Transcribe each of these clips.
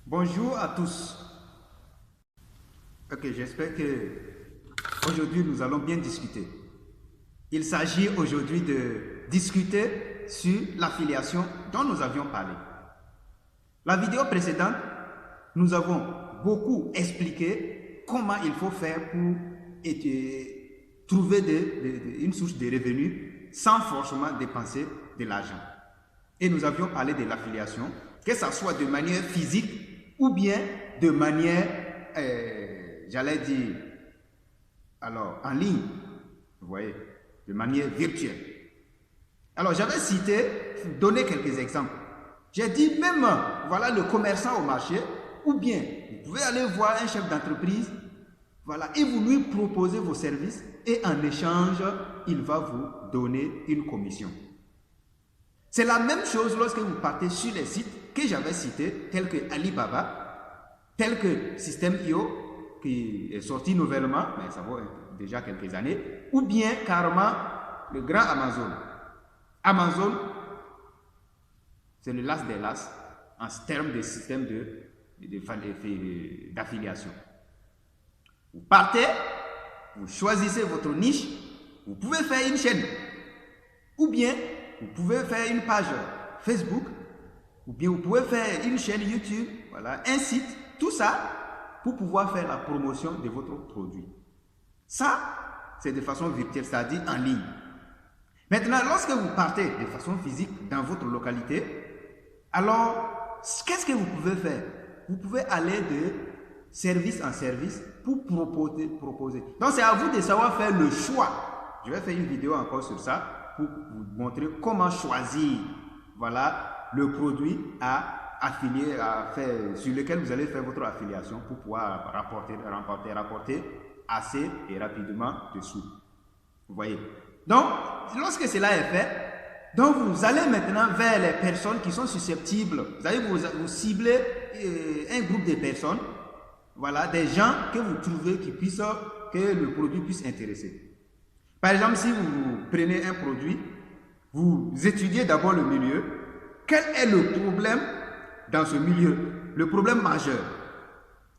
Bonjour à tous. Ok, j'espère que aujourd'hui nous allons bien discuter. Il s'agit aujourd'hui de discuter sur l'affiliation dont nous avions parlé. La vidéo précédente, nous avons beaucoup expliqué comment il faut faire pour trouver une source de revenus sans forcément dépenser de l'argent. Et nous avions parlé de l'affiliation, que ce soit de manière physique ou bien de manière, j'allais dire, alors en ligne, vous voyez, de manière virtuelle. Alors j'avais donné quelques exemples. J'ai dit même, voilà, le commerçant au marché, ou bien vous pouvez aller voir un chef d'entreprise, voilà, et vous lui proposez vos services, et en échange, il va vous donner une commission. C'est la même chose lorsque vous partez sur les sites que j'avais cités, tels que Alibaba, tels que System.io, qui est sorti nouvellement, mais ça vaut déjà quelques années, ou bien carrément le grand Amazon. Amazon, c'est le las des las en termes de système d'affiliation. Vous partez, vous choisissez votre niche, vous pouvez faire une chaîne, ou bien vous pouvez faire une page Facebook, ou bien vous pouvez faire une chaîne YouTube, voilà, un site, tout ça pour pouvoir faire la promotion de votre produit. Ça, c'est de façon virtuelle, c'est-à-dire en ligne. Maintenant, lorsque vous partez de façon physique dans votre localité, alors, qu'est-ce que vous pouvez faire? Vous pouvez aller de service en service pour proposer. Donc, c'est à vous de savoir faire le choix. Je vais faire une vidéo encore sur ça pour vous montrer comment choisir, voilà, le produit à affilier, sur lequel vous allez faire votre affiliation pour pouvoir rapporter assez et rapidement de sous. Vous voyez? Donc, lorsque cela est fait, donc vous allez maintenant vers les personnes qui sont susceptibles. Vous allez vous cibler un groupe de personnes, voilà, des gens que vous trouvez que le produit puisse intéresser. Par exemple, si vous prenez un produit, vous étudiez d'abord le milieu. Quel est le problème dans ce milieu? Le problème majeur.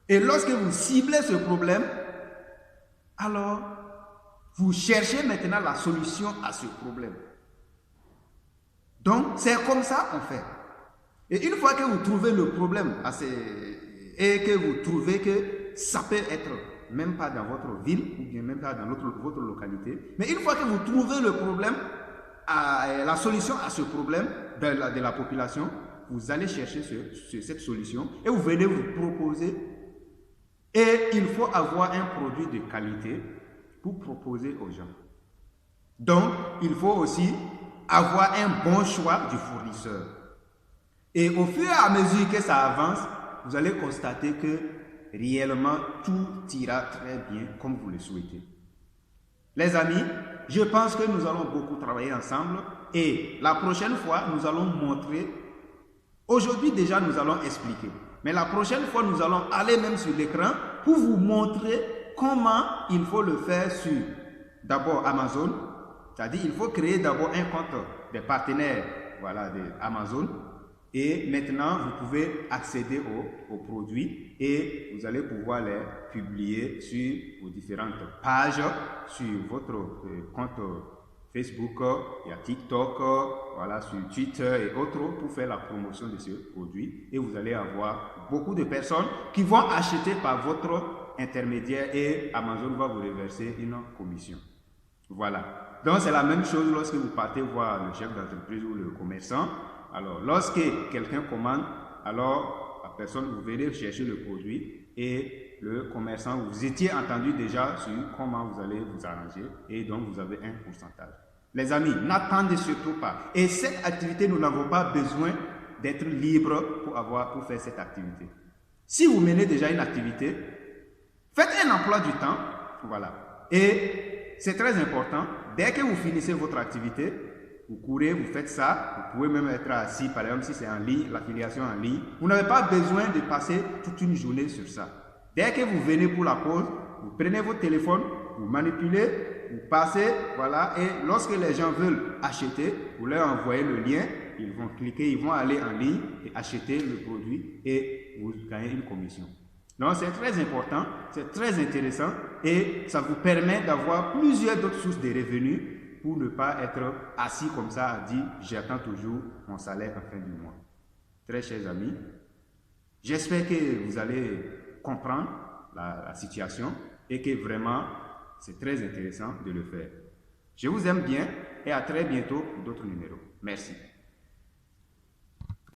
Et lorsque vous ciblez ce problème, alors vous cherchez maintenant la solution à ce problème. Donc, c'est comme ça qu'on fait. Et une fois que vous trouvez le problème et que vous trouvez que ça peut être même pas dans votre ville ou bien même pas dans votre localité, mais une fois que vous trouvez le problème, la solution à ce problème de la population, vous allez chercher cette solution et vous venez vous proposer. Et il faut avoir un produit de qualité pour proposer aux gens. Donc, il faut aussi avoir un bon choix du fournisseur. Et au fur et à mesure que ça avance, vous allez constater que réellement tout ira très bien comme vous le souhaitez. Les amis, je pense que nous allons beaucoup travailler ensemble et la prochaine fois, nous allons montrer. Aujourd'hui déjà, nous allons expliquer. Mais la prochaine fois, nous allons aller même sur l'écran pour vous montrer comment il faut le faire sur d'abord Amazon. C'est-à-dire il faut créer d'abord un compte des partenaires, voilà, d'Amazon. Et maintenant, vous pouvez accéder aux produits et vous allez pouvoir les publier sur vos différentes pages, sur votre compte Facebook, il y a TikTok, voilà, sur Twitter et autres pour faire la promotion de ce produit. Et vous allez avoir beaucoup de personnes qui vont acheter par votre intermédiaire et Amazon va vous reverser une commission. Voilà. Donc, c'est la même chose lorsque vous partez voir le chef d'entreprise ou le commerçant. Alors, lorsque quelqu'un commande, alors la personne, vous venez chercher le produit et le commerçant, vous étiez entendu déjà sur comment vous allez vous arranger et donc vous avez un pourcentage. Les amis, n'attendez surtout pas. Et cette activité, nous n'avons pas besoin d'être libre pour faire cette activité. Si vous menez déjà une activité, faites un emploi du temps, voilà. Et c'est très important, dès que vous finissez votre activité, vous courez, vous faites ça, vous pouvez même être assis, par exemple, si c'est en ligne, l'affiliation en ligne. Vous n'avez pas besoin de passer toute une journée sur ça. Dès que vous venez pour la pause, vous prenez votre téléphone, vous manipulez, vous passez, voilà, et lorsque les gens veulent acheter, vous leur envoyez le lien, ils vont cliquer, ils vont aller en ligne et acheter le produit et vous gagnez une commission. Donc c'est très important, c'est très intéressant et ça vous permet d'avoir plusieurs autres sources de revenus pour ne pas être assis comme ça à dire j'attends toujours mon salaire à la fin du mois. Très chers amis, j'espère que vous allez comprendre la situation et que vraiment c'est très intéressant de le faire. Je vous aime bien et à très bientôt pour d'autres numéros. Merci.